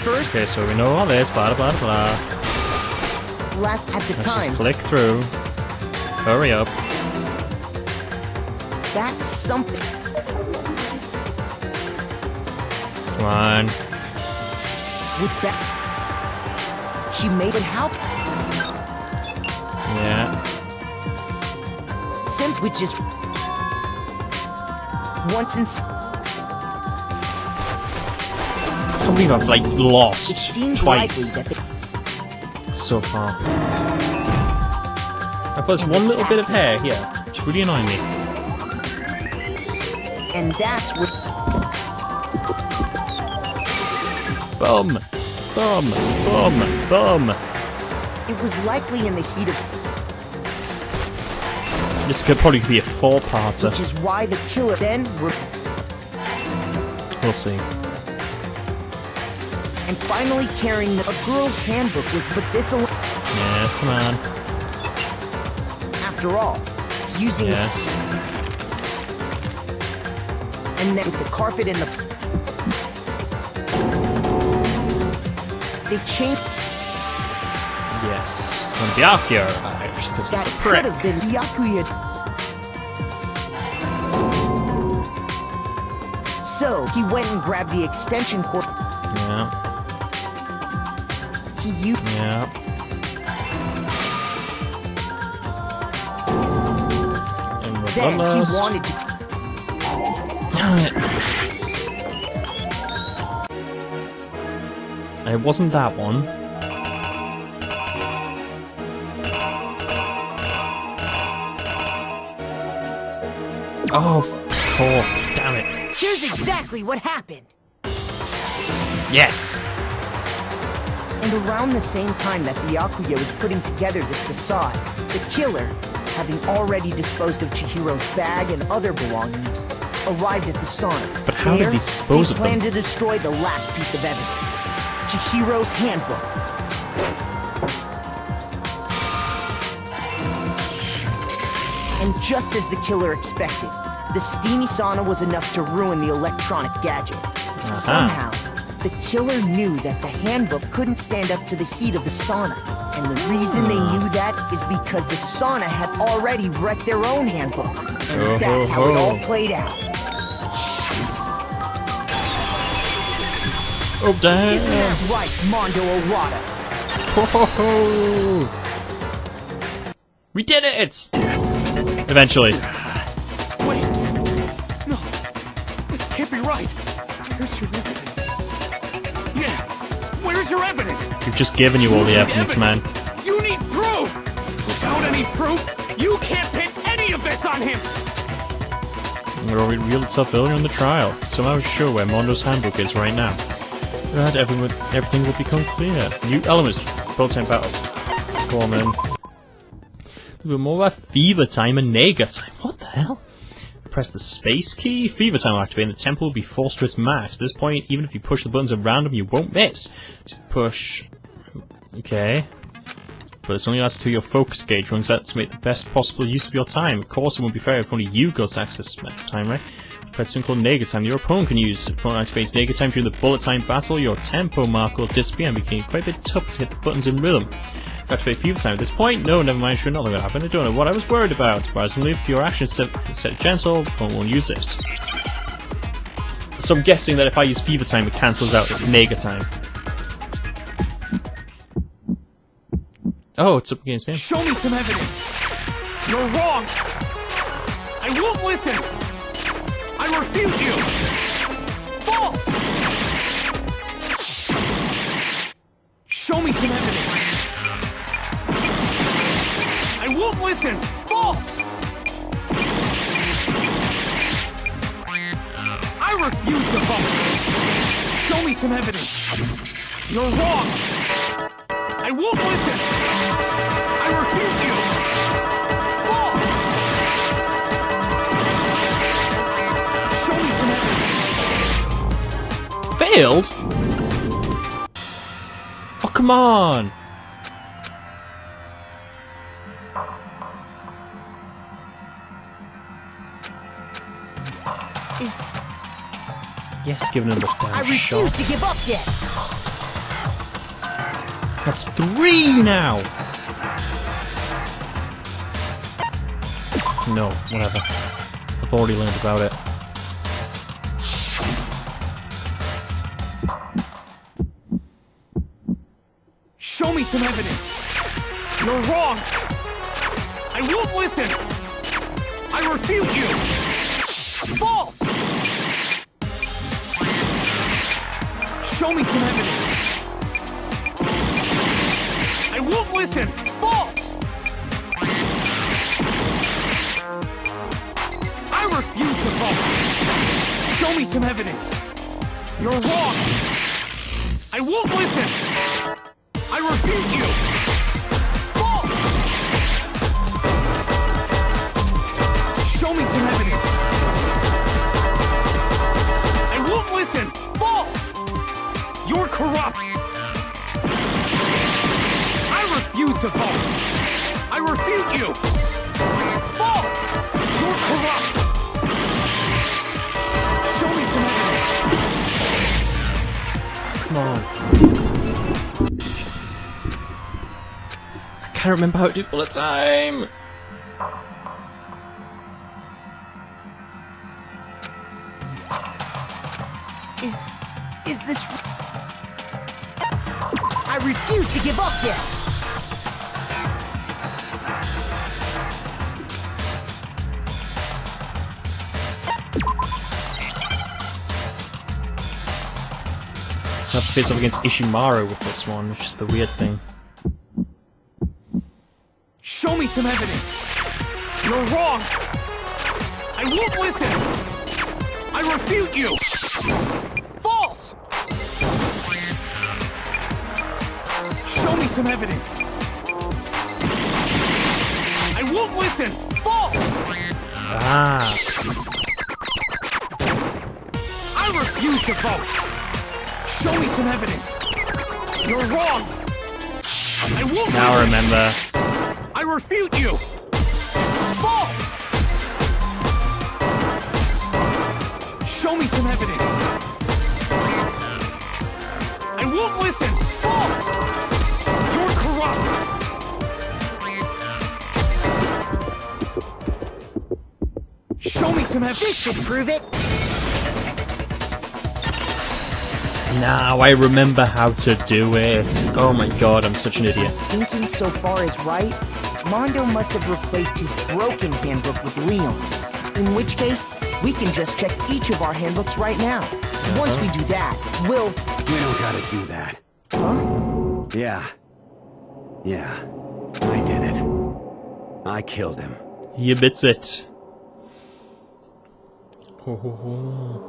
first. Okay, so we know all this, blah blah blah. Last at the Let's time. just click through. Hurry up. That's something. Come on. With that, she made it help. Yeah. Simply just once in. I can't believe I've like lost It seems twice likely that so far. I've got this one little bit of hair here. It's really annoying me. and that's what. Boom! Boom! Boom! Boom! It was likely in the heat of, This could probably be a four-parter. which is why the killer then We'll see. and finally carrying a girl's handbook was but this Yes, come on. after all using Yes. and then with the carpet in the they changed Yes. And Byakuya arrived, because it's that a could prick. have been Byakuya. So he went and grabbed the extension cord Yeah. he used Yeah. And we're then he almost. wanted to And it wasn't that one. Oh, of course. Damn it. Here's exactly what happened. Yes! And around the same time that Byakuya was putting together this facade, the killer, having already disposed of Chihiro's bag and other belongings, arrived at the sauna. But how did he dispose of them? He planned to destroy the last piece of evidence, Chihiro's handbook. And just as the killer expected, the steamy sauna was enough to ruin the electronic gadget. Somehow, the killer knew that the handbook couldn't stand up to the heat of the sauna. And the reason they knew that is because the sauna had already wrecked their own handbook. And that's how it all played out. Oh, damn! Isn't that right, Mondo Orada? Ho, ho, ho. We did it! Eventually. Wait! No! This can't be right! Where's your evidence? Yeah! Where's your evidence? We've just given you all the need evidence, man. You need proof! Without any proof, you can't pin any of this on him! It already revealed itself earlier in the trial. Somehow it's sure where Mondo's handbook is right now. That everything will become clear. New elements, full-time battles. Go on, man. We're more about Fever Time and Nega Time. What the hell? Press the space key. Fever Time will activate and the tempo will be forced to its max. At this point, even if you push the buttons at random, you won't miss. So push... Okay. But it's only lasts until your focus gauge runs out to make the best possible use of your time. Of course, it won't be fair if only you got access to time, right? Press something called Nega Time. Your opponent can use it. Opponent activates Nega Time during the bullet time battle. Your tempo mark will disappear and become quite a bit tough to hit the buttons in rhythm. Activate Fever Time at this point? No, never mind, sure, nothing will happen. I don't know what I was worried about. Surprisingly, if your action set gentle, opponent won't use it. So I'm guessing that if I use Fever Time, it cancels out Nega Time. Oh, it's up against him. Show me some evidence! You're wrong! I won't listen! I refute you! False! Show me some evidence! I won't listen! False! I refuse to vote! Show me some evidence! You're wrong! I won't listen! I refute you! False! Show me some evidence! Failed? Oh, come on! It's, Yes, giving him a I damn shot. refuse to give up yet. That's 3 now! No, whatever. I've already learned about it. Show me some evidence. You're wrong. I won't listen. I refute you. False. Show me some evidence. I won't listen. False. I refuse to vote. Show me some evidence. You're wrong. I won't listen. I refute you. False. Show me some evidence. I won't listen. False. You're corrupt. I refuse to vote. I refute you. False. You're corrupt. Show me some evidence. Come on. I can't remember how to do bullet time! Is this... I refuse to give up yet! So I have to face off against Ishimaru with this one, which is the weird thing. Show me some evidence. You're wrong. I won't listen. I refute you. False. Show me some evidence. I won't listen. False. Ah. I refuse to vote. Show me some evidence. You're wrong. I won't Now I listen. remember. I refute you. False. Show me some evidence. I won't listen. False. You're corrupt. Show me some evidence. This should prove it! Now I remember how to do it. Oh my god, I'm such an idiot. Thinking so far is right, Mondo must have replaced his broken handbook with Leon's. In which case, we can just check each of our handbooks right now. Once we do that, we'll... We don't gotta do that. Huh? Yeah. Yeah. I did it. I killed him. He admits it. Ho, ho, ho.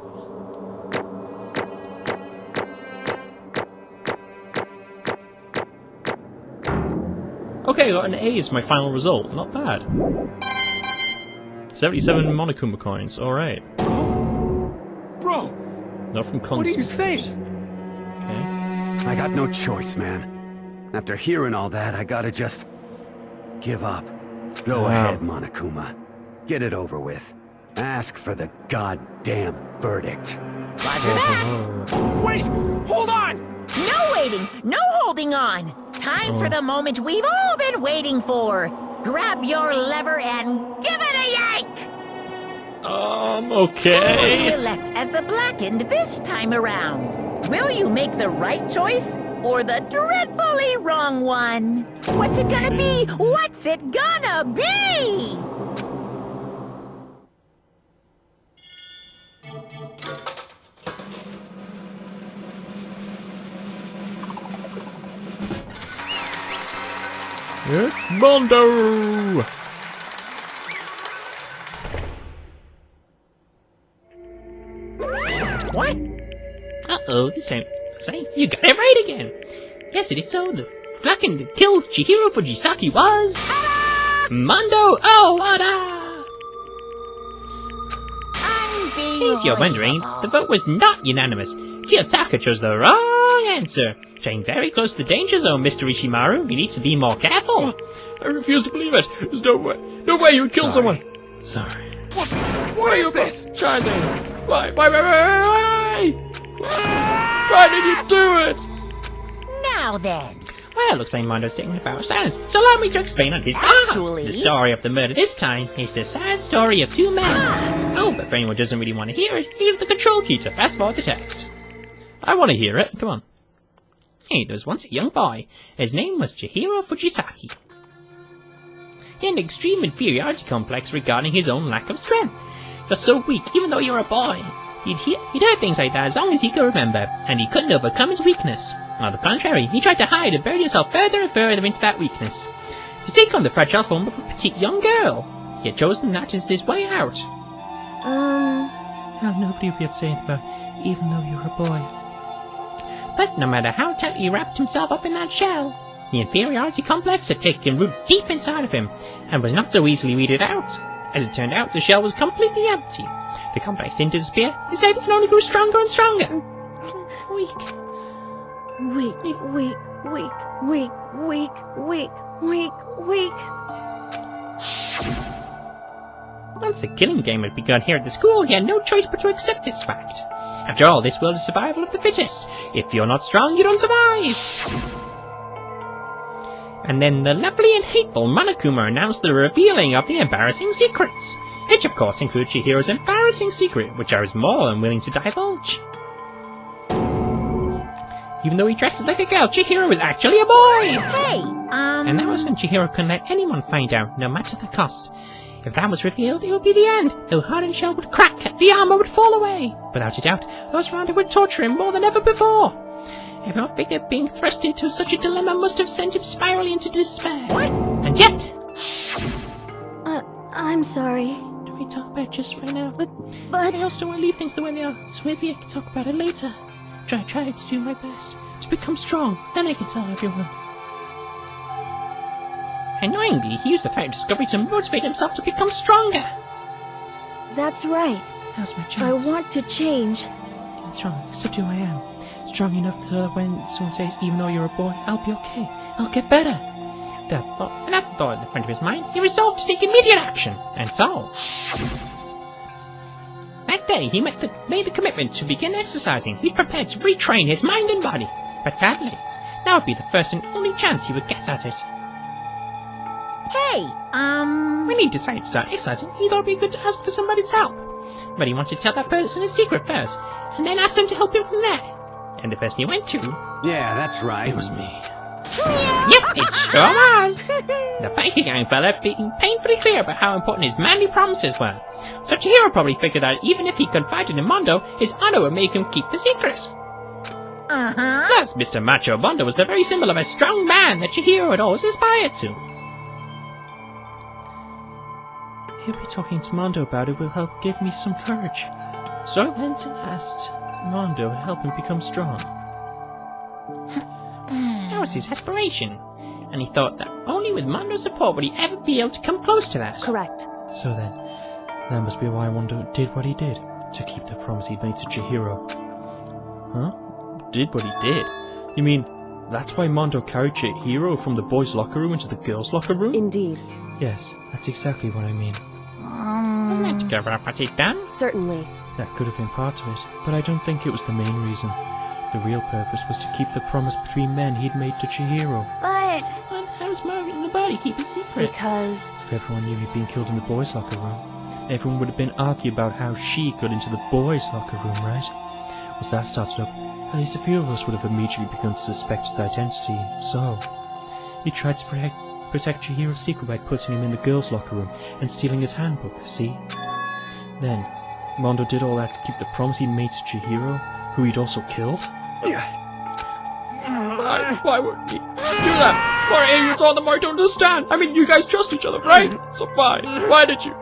Okay, I got an A as my final result. Not bad. 77 Monokuma coins. Alright. Bro, Not from console. what are you saying? Okay. I got no choice, man. After hearing all that, I gotta just... give up. Go Wow. ahead, Monokuma. Get it over with. Ask for the goddamn verdict. Roger that. Wait, hold on. No waiting, no holding on. Time for the moment we've all been waiting for. Grab your lever and give it a yank! Who will Okay. you elect as the blackened this time around? Will you make the right choice or the dreadfully wrong one? What's it gonna be? What's it gonna be? It's Mondo! What? Uh-oh, this time, say, you got it right again. Yes, it is so. The blackened killed Chihiro Fujisaki was... Mondo Owada! In case you're wondering, the vote was not unanimous. Kiyotaka chose the wrong answer. Staying very close to the danger zone, Mr. Ishimaru. You need to be more careful. I refuse to believe it. There's no way. No way you would kill someone. Sorry. What is this? Chazzy. Why? Why did you do it? Now then, Well, looks like Mondo's taking a vow of silence, so allow me to explain on his behalf. Actually- The story of the murder this time is the sad story of two men. Oh, but if anyone doesn't really want to hear it, you have the control key to fast forward the text. I want to hear it. Come on. Hey, there was once a young boy. His name was Chihiro Fujisaki. He had an extreme inferiority complex regarding his own lack of strength. You're so weak, even though you're a boy. He'd heard things like that as long as he could remember, and he couldn't overcome his weakness. On the contrary, he tried to hide and bury himself further and further into that weakness. To take on the fragile form of a petite young girl. He had chosen that as his way out. Now, nobody would be able to say anything about it, even though you're a boy. But no matter how tightly he wrapped himself up in that shell, the inferiority complex had taken root deep inside of him, and was not so easily weeded out. As it turned out, the shell was completely empty. The complex didn't disappear. Instead, it only grew stronger and stronger. Weak. Weak, weak, weak, weak, weak, weak, weak, weak. Once the killing game had begun here at the school, he had no choice but to accept this fact. After all, this world is survival of the fittest. If you're not strong, you don't survive. And then the lovely and hateful Monokuma announced the revealing of the embarrassing secrets, which of course include Chihiro's embarrassing secret, which I was more than willing to divulge. Even though he dresses like a girl, Chihiro was actually a boy! Hey, And that was when Chihiro couldn't let anyone find out, no matter the cost. If that was revealed, it would be the end. The hardened shell would crack, the armor would fall away. Without a doubt, those around him would torture him more than ever before. Everyone figured being thrust into such a dilemma must have sent him spiraling into despair. What? And yet... I'm sorry, Do we talk about it just right now? but I also don't want to leave things the way they are, so maybe I can talk about it later. Try to do my best to become strong, then I can tell everyone. Annoyingly, he used the fact of discovery to motivate himself to become stronger. that's right. Now's my I chance. want to change. I'm strong, except who I am. Strong enough that when someone says, even though you're a boy, I'll be okay. I'll get better. That thought at the front of his mind, he resolved to take immediate action. And so... That day, he made the commitment to begin exercising. He's prepared to retrain his mind and body. But sadly, now would be the first and only chance he would get at it. hey, When he decided to start exercising, he thought it would be good to ask for somebody's help. But he wanted to tell that person his secret first, and then ask them to help him from there. And the person he went to... Yeah, that's right. It was me. Yep, it sure was! The biker gang fella being painfully clear about how important his manly promises were. So Chihiro probably figured that even if he confided in Mondo, his honor would make him keep the secret. uh-huh. Plus, Mr. Macho Mondo was the very symbol of a strong man that Chihiro had always aspired to. Maybe talking to Mondo about it will help give me some courage. So I went and asked Mondo to help him become strong. That was his aspiration, and he thought that only with Mondo's support would he ever be able to come close to that. Correct. So then, that must be why Mondo did what he did, to keep the promise he'd made to Chihiro. Huh? Did what he did? You mean, that's why Mondo carried Chihiro from the boys' locker room into the girls' locker room? Indeed. Yes, that's exactly what I mean. Wasn't that to cover up what he'd done? Certainly. That could have been part of it, but I don't think it was the main reason. The real purpose was to keep the promise between men he'd made to Chihiro. But Well, how was nobody keep a secret? because If everyone knew he'd been killed in the boys' locker room, everyone would have been arguing about how she got into the boys' locker room, right? Once that started up, at least a few of us would have immediately begun to suspect his identity, so... He tried to protect Chihiro's secret by putting him in the girls' locker room and stealing his handbook, see? Then, Mondo did all that to keep the promise he made to Chihiro, who he'd also killed? Why would he do that? Why are you all the more to understand? I mean, you guys trust each other, right? So why? Why did you?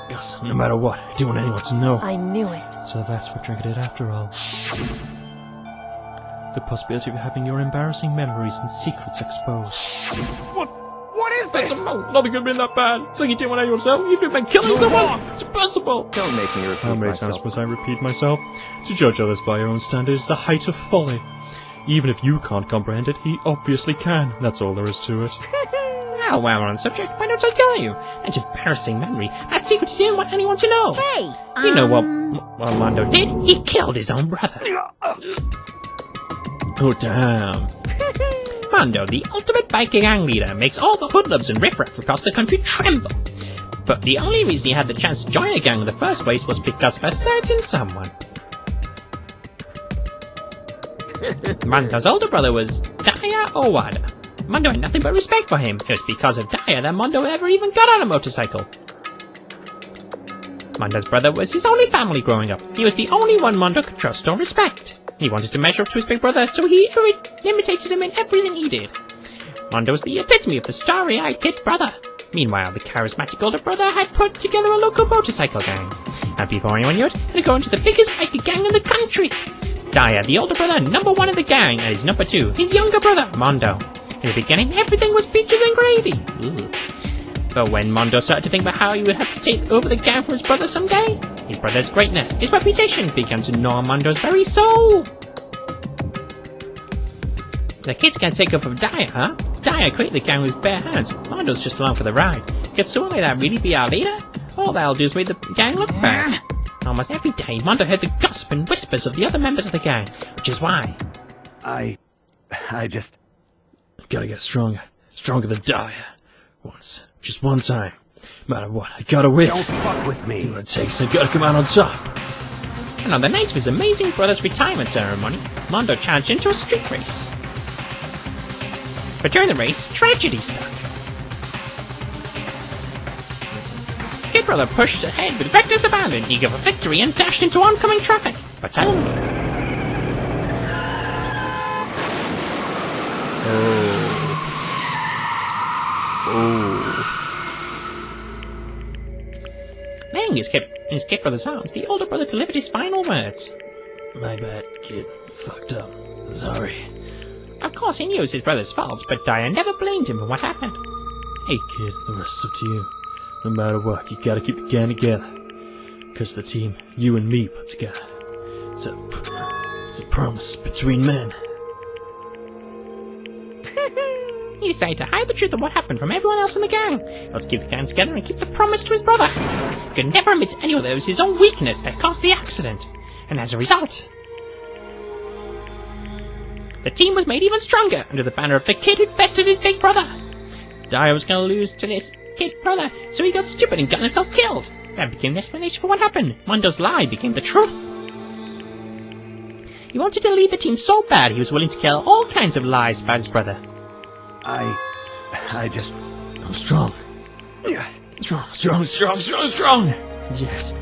Yes, no matter what, I didn't want anyone to know. I knew it. So that's what triggered it after all. The possibility of having your embarrassing memories and secrets exposed. What is this? Nothing could have been that bad. It's like you didn't want anyone to know. You've been killing someone. It's impossible. Don't make me repeat How many myself. times must I repeat myself? To judge others by your own standards is the height of folly. Even if you can't comprehend it, he obviously can. That's all there is to it. Well, while we're on the subject, why don't I tell you? That embarrassing memory. That secret he didn't want anyone to know. Hey, You know what Mondo did? He killed his own brother. Oh, damn. Mondo, the ultimate biker gang leader, makes all the hoodlums and riffraff across the country tremble. But the only reason he had the chance to join a gang in the first place was because of a certain someone. Mondo's older brother was Daya Owada. Mondo had nothing but respect for him. It was because of Daya that Mondo ever even got on a motorcycle. Mondo's brother was his only family growing up. He was the only one Mondo could trust or respect. He wanted to measure up to his big brother, so he imitated him in everything he did. Mondo was the epitome of the starry-eyed kid brother. Meanwhile, the charismatic older brother had put together a local motorcycle gang. And before anyone knew it, it had grown to the biggest biker gang in the country. Daya, the older brother, number one in the gang, and his number two, his younger brother, Mondo. In the beginning, everything was peaches and gravy. Ooh. But when Mondo started to think about how he would have to take over the gang from his brother someday, his brother's greatness, his reputation, began to gnaw Mondo's very soul. The kids can't take over Daya, huh? Daya created the gang with his bare hands. Mondo's just along for the ride. Could someone like that really be our leader? All that'll do is make the gang look bad. Almost every day, Mondo heard the gossip and whispers of the other members of the gang, which is why... I just... Gotta get stronger. Stronger than Daya. Once. Just one time. No matter what, I gotta win. Don't fuck with me. Do what it takes, I gotta come out on top. And on the night of his amazing brother's retirement ceremony, Mondo challenged into a street race. But during the race, tragedy struck. Kid brother pushed ahead with reckless abandon, eager for victory, and dashed into oncoming traffic. But suddenly... Laying his kid brother's arms, the older brother delivered his final words. My bad, kid. Fucked up. Sorry. Of course, he knew it was his brother's fault, but Daya never blamed him for what happened. Hey, kid, the rest's up to you. No matter what, you gotta keep the gang together. Cause the team you and me put together. It's a promise between men. He decided to hide the truth of what happened from everyone else in the gang. Let's keep the gang together and keep the promise to his brother. He could never admit to anyone that it was his own weakness that caused the accident. And as a result, the team was made even stronger under the banner of the kid who'd bested his big brother. Daya was going to lose to this kid brother, so he got stupid and got himself killed. That became the explanation for what happened. Mondo's lie became the truth. He wanted to lead the team so bad he was willing to tell all kinds of lies about his brother. I just... I'm strong. Strong. Yes.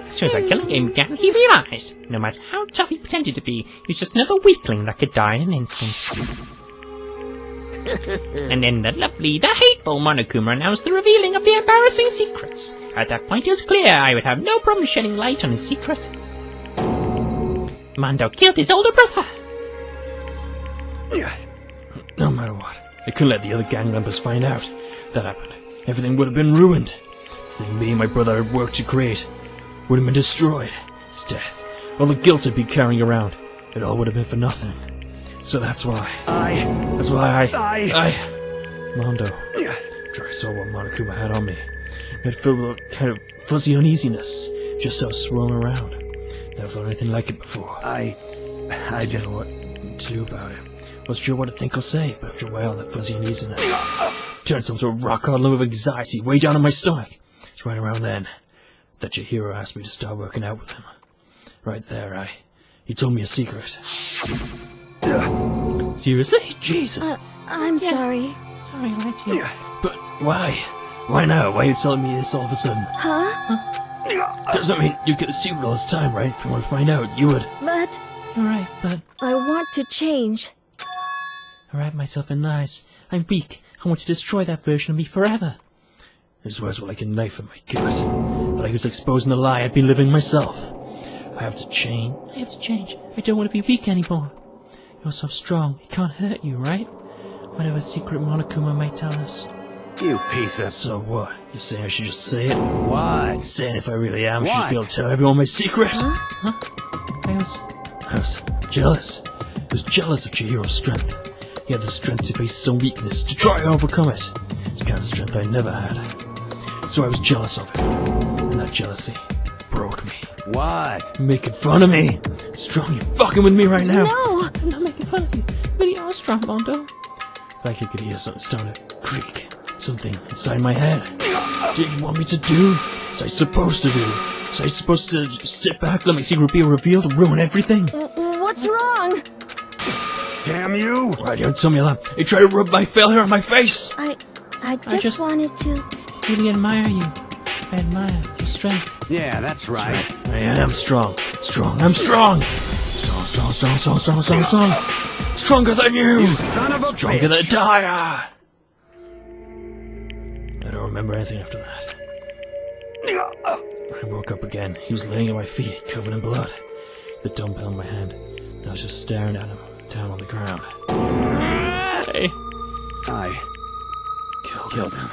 As soon as that killing game began, he realized, no matter how tough he pretended to be, he was just another weakling that could die in an instant. And then the hateful Monokuma announced the revealing of the embarrassing secrets. At that point, it was clear I would have no problem shedding light on his secret. Mondo killed his older brother. No matter what, I couldn't let the other gang members find out. If that happened, everything would have been ruined. The thing me and my brother had worked to create would have been destroyed. His death, all the guilt I'd be carrying around, it all would have been for nothing. So that's why Mondo, after I saw what Monokuma had on me, it filled with a kind of fuzzy uneasiness, just I was swirling around. Never felt anything like it before. I just... know what to do about it. Wasn't sure what to think or say, but after a while, that fuzzy uneasiness turned itself to a rock-hard lump of anxiety way down in my stomach. It's right around then that Chihiro asked me to start working out with him. Right there, he told me a secret. Seriously? Jesus. I'm sorry. Sorry, I lied to you. But why? Why now? Why are you telling me this all of a sudden? Huh? Doesn't mean you get a secret all this time, right? If you want to find out, you would. But You're right, but I want to change. I wrap myself in lies. I'm weak. I want to destroy that version of me forever. His words were like a knife in my gut. But I was exposing the lie I'd been living myself. I have to change. I have to change. I don't want to be weak anymore. You're so strong. It can't hurt you, right? Whatever secret Monokuma might tell us. You piece of... So what? You saying I should just say it? What? Saying if I really am, I should What? just be able to tell everyone my secret? Huh? I was jealous. I was jealous of Chihiro's strength. He had the strength to face his own weakness, to try and overcome it. It's the kind of strength I never had. So I was jealous of him. And that jealousy broke me. What? You're making fun of me. I'm strong. You're fucking with me right now. No! I'm not making fun of you. How strong, Mondo? Like I could hear something starting to creak. Something inside my head. What do you want me to do? What's I supposed to do? Was I supposed to just sit back, let my secret be revealed, and ruin everything? What's wrong? Damn you! Right, don't tell me that. You try to rub my failure on my face! I just wanted to... Really admire you. I admire your strength. Yeah, that's right. I am strong. I'm strong! Strong. Stronger than you! You son of a Stronger than bitch! Daya! I don't remember anything after that. I woke up again. He was laying at my feet, covered in blood. The dumbbell in my hand. And I was just staring at him, down on the ground. Hey. I killed him.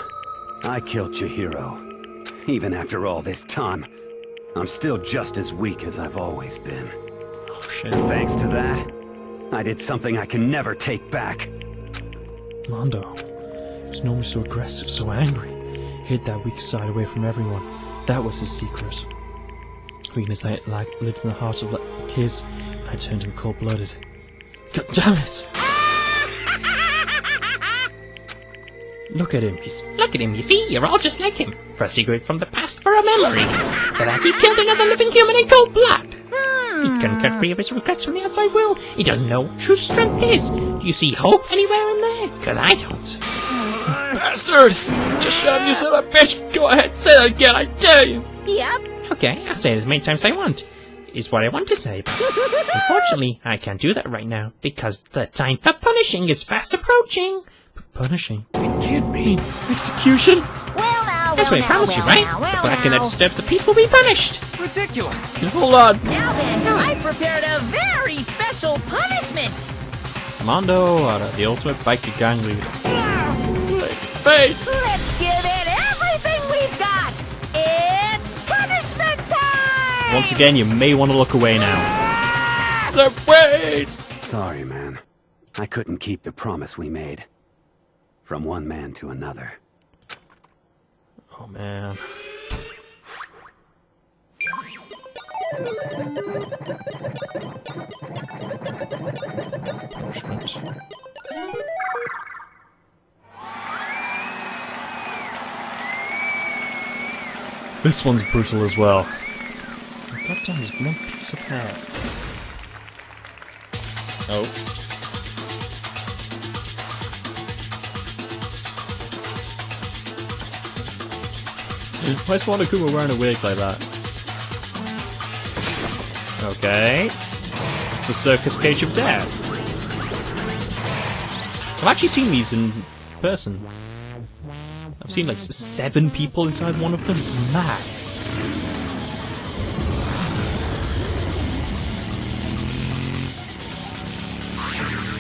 I killed Chihiro. Even after all this time, I'm still just as weak as I've always been. Oh shit. And thanks to that, I did something I can never take back. Mondo. He was normally so aggressive, so angry. Hid that weak side away from everyone. That was his secret. Weakness I lived in the heart of the kids. I turned him cold-blooded. God damn it! Look at him, you see? You're all just like him. For a secret from the past, for a memory. But as he killed another living human in cold blood. He couldn't get free of his regrets from the outside world. He doesn't know what true strength is. Do you see hope anywhere in there? Because I don't. Bastard! Just shut up, you son of a bitch! Go ahead, say that again, I dare you! Yep. Okay, I'll say it as many times as I want. Is what I want to say. But unfortunately, I can't do that right now. Because the time for punishing is fast approaching. Punishing? It can't be. Execution? Well now, That's what I promised you, right? The blacken that disturbs the peace will be punished. Ridiculous. Hold on! Now then, I prepared a very special punishment. Mondo, the ultimate biker gang leader. Fate! Let's give it everything we've got. It's punishment time. Once again, you may want to look away now. Wait! Sorry, man. I couldn't keep the promise we made. From one man to another. Oh man. Punishment. This one's brutal as well. God damn, there's one piece of hair. Oh. Why is Monokuma wearing a wig like that? Okay. It's a circus cage of death. I've actually seen these in person. I've seen like 7 people inside one of them. It's mad.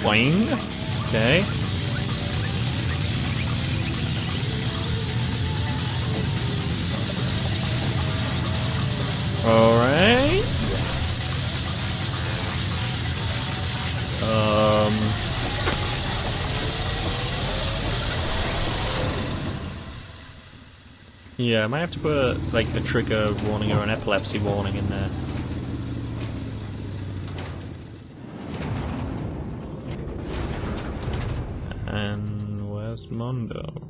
Boing. Okay. Alright. Yeah, I might have to put like a trigger warning or an epilepsy warning in there. And where's Mondo?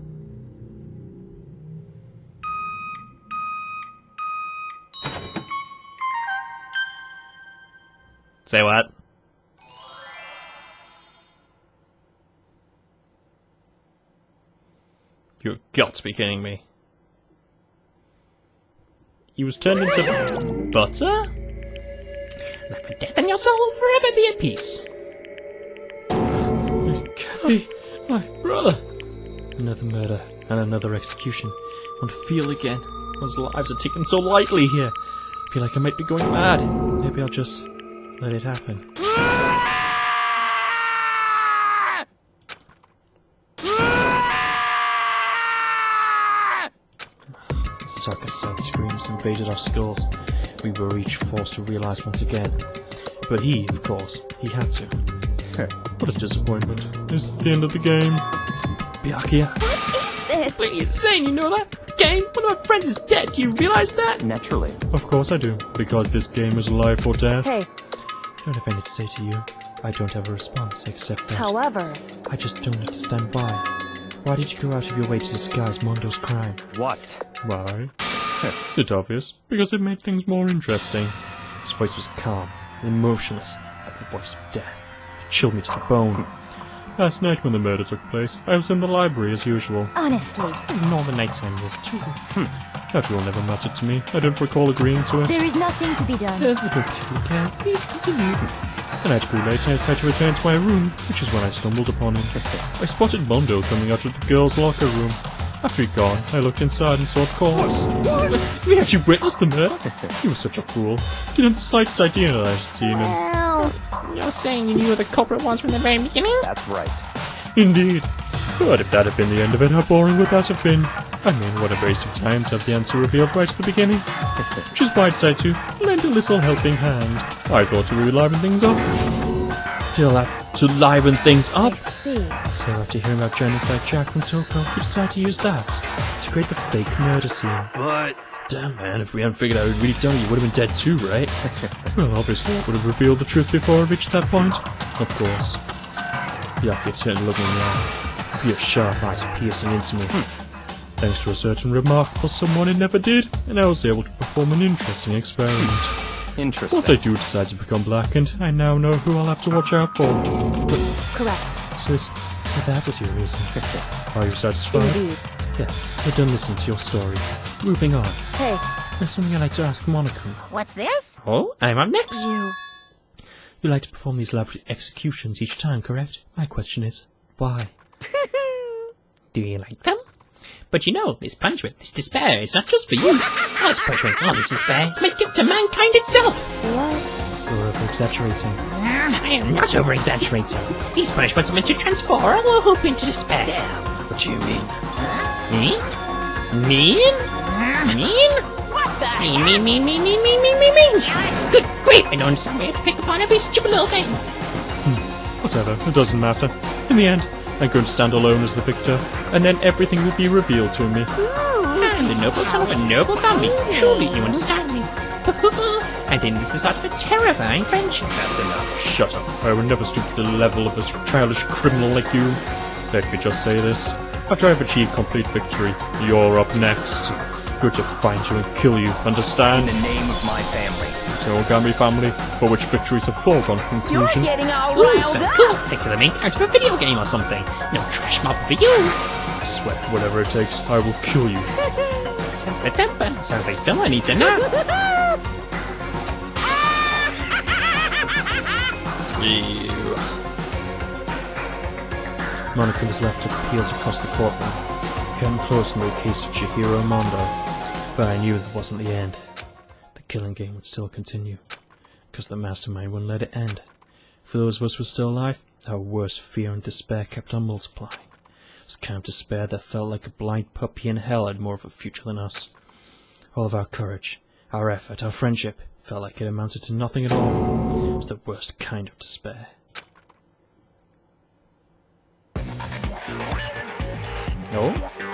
Say what? You've got to be kidding me. He was turned into butter? Let my death and your soul forever be at peace. Kelly, my brother. Another murder and another execution. I want to feel again. Those lives are taken so lightly here. I feel like I might be going mad. Maybe I'll just let it happen. Circus-side screams invaded our skulls. We were each forced to realize once again. But he, of course, he had to. What a disappointment. This is the end of the game. Byakuya. What is this? Wait, you're saying you know that? Game? One of my friends is dead, do you realize that? Naturally. Of course I do. Because this game is life or death. Hey, I don't have anything to say to you. I don't have a response except that However, I just don't understand why. Why did you go out of your way to disguise Mondo's crime? What? Why? Is it obvious? Because it made things more interesting. His voice was calm, emotionless, like the voice of death. It chilled me to the bone. Last night when the murder took place, I was in the library as usual. honestly, Ignore the nighttime work too. That rule never mattered to me. I don't recall agreeing to it. there is nothing to be done. I don't particularly care. Please continue. The night grew late and I decided to return to my room, which is when I stumbled upon him. I spotted Mondo coming out of the girls' locker room. After he'd gone, I looked inside and saw the corpse. We actually witnessed the murder? He was such a fool. He didn't have the slightest idea that I had seen him. Well, You're saying you knew who the culprit was from the very beginning? That's right. Indeed. But if that had been the end of it, how boring would that have been? I mean, what a waste of time to have the answer revealed right at the beginning. Which is why I decided to lend a little helping hand. I thought it would liven things up. To liven things I up? see. So after hearing about Genocide Jack from Toko, we decided to use that to create the fake murder scene. But... Damn man, if we hadn't figured out who'd really done it, you would have been dead too, right? Well, obviously I would have revealed the truth before I reached that point. Of course. Yaki turned to look me in the eye. Your sharp eyes piercing into me. Thanks to a certain remarkable someone, it never did, and I was able to perform an interesting experiment. Interesting. Once I do decide to become blackened, I now know who I'll have to watch out for. Correct. So that was your reason. Are you satisfied? Indeed. Yes, we're done listening to your story. Moving on. Hey, There's something I'd like to ask Monaco. What's this? Oh, I'm up next. you. You like to perform these elaborate executions each time, correct? My question is, why? Do you like them? But you know, this punishment, this despair, is not just for you. Oh, it's punishment, oh, this despair, it's my gift to mankind itself. What? You're over-exaggerating. I am not over-exaggerating. These punishments are meant to transform our hope into despair. What do you mean? Mean? Mean? Mean? What the Mean. Good grief, I don't understand why you have to pick upon every stupid little thing. Whatever, it doesn't matter. In the end, I'm going to stand alone as the victor, and then everything will be revealed to me. I'm the noble son of a noble family. Surely you understand me. I think this is such a terrifying friendship. That's enough. Shut up. I would never stoop to the level of a childish criminal like you. Let me just say this. After I've achieved complete victory, you're up next. Going to find you and kill you, understand? In the name of my family. The Origami family, for which victories have foregone You're conclusion. getting all Ooh, riled some up. cool particular main character of a video game or something. No trash mob for you. I swear, whatever it takes, I will kill you. Temper. Sounds like still I need to know. Monica was left to peeled across the courtroom, curtain closed on the case of Chihiro Mondo. But I knew that wasn't the end. The killing game would still continue, because the mastermind wouldn't let it end. For those of us who were still alive, our worst fear and despair kept on multiplying. It was kind of despair that felt like a blind puppy in hell had more of a future than us. All of our courage, our effort, our friendship felt like it amounted to nothing at all. It was the worst kind of despair. No?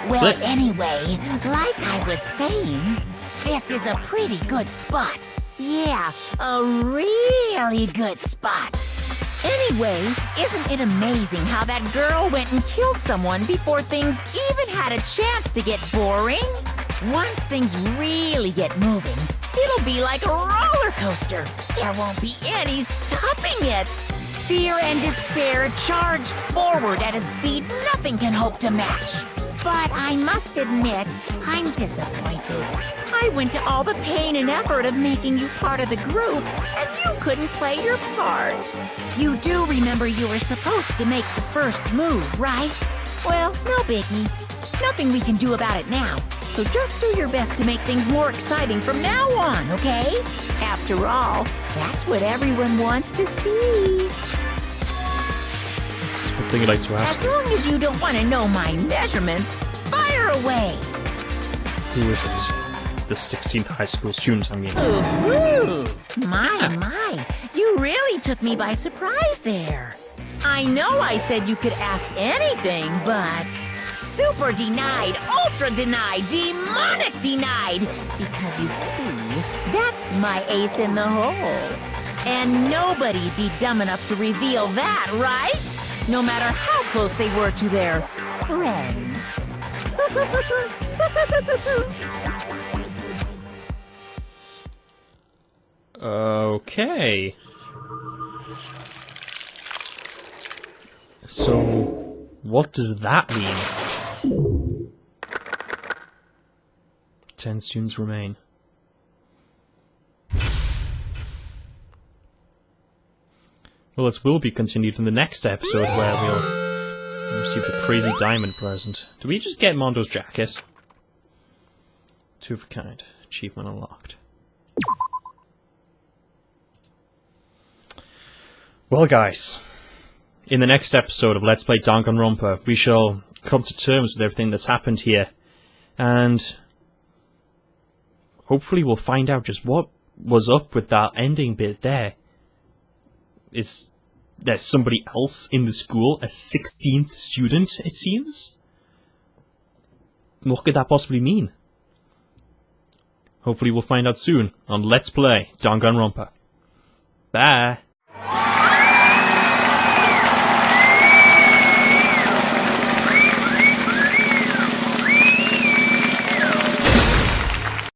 What's Well, this? anyway, like I was saying, this is a pretty good spot. Yeah, a really good spot. Anyway, isn't it amazing how that girl went and killed someone before things even had a chance to get boring? Once things really get moving, it'll be like a roller coaster. There won't be any stopping it. Fear and despair charge forward at a speed nothing can hope to match. But I must admit, I'm disappointed. I went to all the pain and effort of making you part of the group, and you couldn't play your part. You do remember you were supposed to make the first move, right? Well, no biggie. Nothing we can do about it now. So just do your best to make things more exciting from now on, okay? After all, that's what everyone wants to see. One thing I'd like to ask As long as you don't want to know my measurements, fire away. who is it? The 16th high school student, I mean. Ooh, my, you really took me by surprise there. I know I said you could ask anything, but super denied, ultra denied, demonic denied. Because you see, that's my ace in the hole. And nobody'd be dumb enough to reveal that, right? No matter how close they were to their friends. Okay. So, what does that mean? 10 students remain. Well, this will be continued in the next episode where we'll receive the crazy diamond present. Do we just get Mondo's jacket? 2 of a kind. Achievement unlocked. Well, guys, in the next episode of Let's Play Danganronpa, we shall come to terms with everything that's happened here, and hopefully we'll find out just what was up with that ending bit there. Is there somebody else in the school, a 16th student, it seems? What could that possibly mean? Hopefully we'll find out soon on Let's Play Danganronpa. Bye!